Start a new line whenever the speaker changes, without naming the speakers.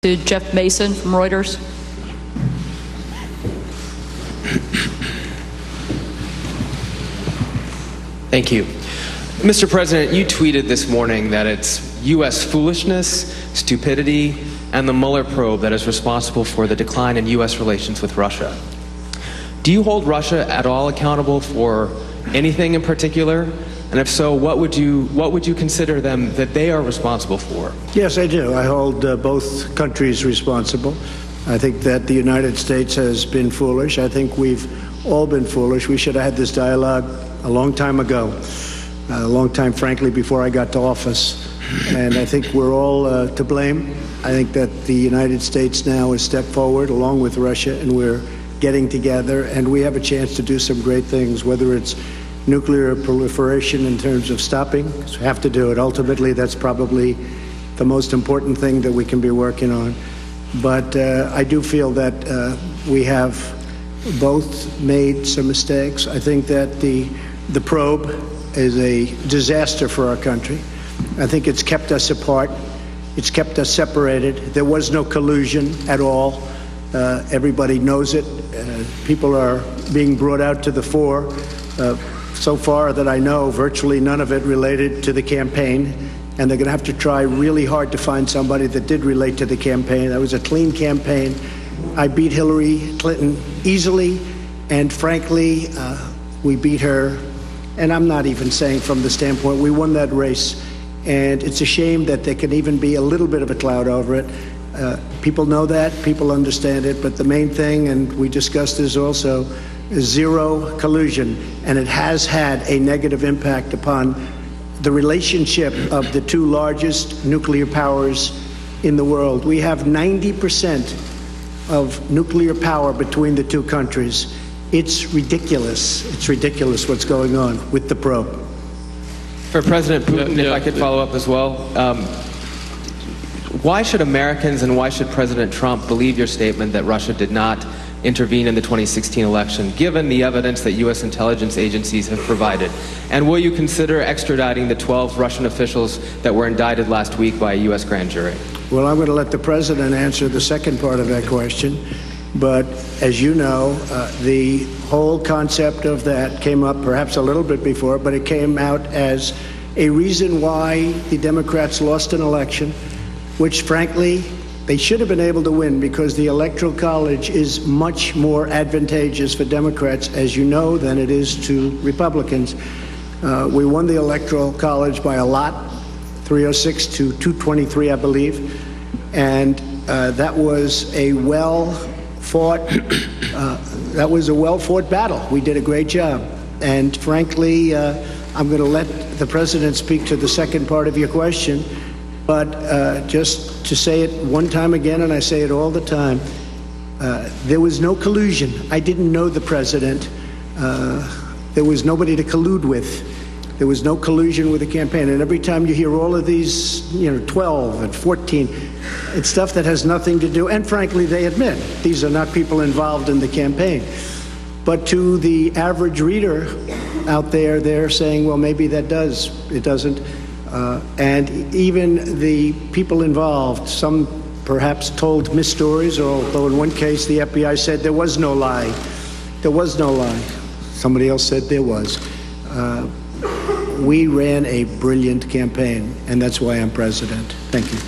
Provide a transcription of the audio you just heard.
To Jeff Mason from Reuters.
Thank you. Mr. President, you tweeted this morning that it's U.S. foolishness, stupidity, and the Mueller probe that is responsible for the decline in U.S. relations with Russia. Do you hold Russia at all accountable for anything in particular? And if so, what would you consider them that they are responsible for?
Yes, I do. I hold both countries responsible. I think that the United States has been foolish. I think we've all been foolish. We should have had this dialogue a long time ago, a long time, frankly, before I got to office. And I think we're all to blame. I think that the United States now has stepped forward along with Russia, and we're getting together, and we have a chance to do some great things, whether it's nuclear proliferation in terms of stopping. We have to do it. Ultimately, that's probably the most important thing that we can be working on. But I do feel that we have both made some mistakes. I think that the probe is a disaster for our country. I think it's kept us apart. It's kept us separated. There was no collusion at all. Everybody knows it. People are being brought out to the fore. So far that I know, virtually none of it related to the campaign, and they're going to have to try really hard to find somebody that did relate to the campaign. That was a clean campaign. I beat Hillary Clinton easily, and frankly, we beat her, and I'm not even saying from the standpoint, we won that race, and it's a shame that there can even be a little bit of a cloud over it. People know that, people understand it, but the main thing, and we discussed this also, zero collusion, and it has had a negative impact upon the relationship of the two largest nuclear powers in the world. We have 90% of nuclear power between the two countries. It's ridiculous. It's ridiculous what's going on with the probe.
For President Putin, if I could follow up as well, why should Americans and why should President Trump believe your statement that Russia did not intervene in the 2016 election, given the evidence that U.S. intelligence agencies have provided? And will you consider extraditing the 12 Russian officials that were indicted last week by a U.S. grand jury?
Well, I'm going to let the president answer the second part of that question. But as you know, the whole concept of that came up perhaps a little bit before, but it came out as a reason why the Democrats lost an election, which frankly, they should have been able to win, because the Electoral College is much more advantageous for Democrats, as you know, than it is to Republicans. We won the Electoral College by a lot, 306 to 223, I believe, and that was a well-fought battle. We did a great job, and frankly, I'm going to let the president speak to the second part of your question. But just to say it one time again, and I say it all the time, there was no collusion. I didn't know the president. There was nobody to collude with. There was no collusion with the campaign. And every time you hear all of these, 12 and 14, it's stuff that has nothing to do. And frankly, they admit these are not people involved in the campaign. But to the average reader out there, they're saying, well, maybe that does. It doesn't. And even the people involved, some perhaps told mis-stories, although in one case the FBI said there was no lie. There was no lie. Somebody else said there was. We ran a brilliant campaign, and that's why I'm president. Thank you.